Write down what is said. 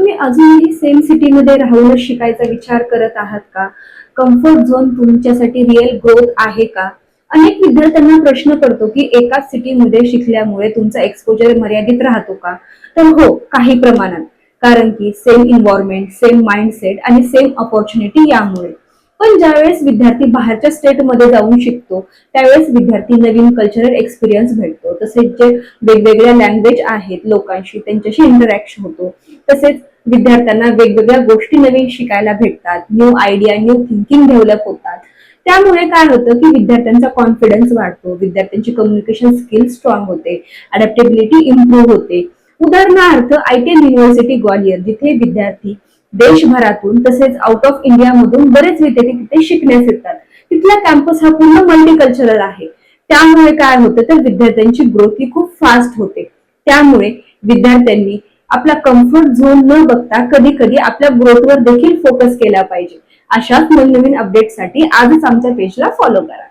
तुम्ही अजूनही सेम सिटीमध्ये राहूनच शिकायचा विचार करत आहात का? कम्फर्ट झोन तुमच्यासाठी रिअल ग्रोथ आहे का? अनेक विद्यार्थ्यांना प्रश्न पडतो की एकाच सिटीमध्ये शिकल्यामुळे तुमचा एक्सपोजर मर्यादित राहतो का? तर हो, काही प्रमाणात. कारण की सेम इन्व्हायरमेंट, सेम माइंडसेट आणि सेम अपॉर्च्युनिटी यामुळे. पण ज्यावेळेस विद्यार्थी बाहेरच्या स्टेटमध्ये जाऊन शिकतो, त्यावेळेस विद्यार्थी नवीन कल्चरल एक्सपिरियन्स भेटतो. तसेच जे वेगवेगळ्या लँग्वेज आहेत लोकांशी त्यांच्याशी इंटरॅक्शन होतो. तसेच विद्यार्थ्यांना वेगवेगळ्या गोष्टी नवीन शिकायला भेटतात, new idea, new thinking develop होतात. त्यामुळे काय होतं की विद्यार्थ्यांचा कॉन्फिडन्स वाढतो, विद्यार्थ्यांची कम्युनिकेशन स्किल स्ट्रॉंग होते, अडॅप्टेबिलिटी इम्प्रूव्ह होते. उदाहरणार्थ आयटीएन युनिव्हर्सिटी ग्वालियर, जिथे विद्यार्थी देशभरातून तसेच आउट ऑफ इंडिया मधून बरेच विद्यार्थी तिथे शिकण्यास येतात. तिथला कॅम्पस हा पूर्ण मल्टीकल्चरल आहे. त्यामुळे काय होतं तर विद्यार्थ्यांची ग्रोथ ही खूप फास्ट होते. त्यामुळे विद्यार्थ्यांनी आपला कम्फर्ट झोन न बघता कधी कधी आपल्या ग्रोथवर देखील फोकस केला पाहिजे. अशाच नवनवीन अपडेटसाठी आजच आमच्या पेजला फॉलो करा.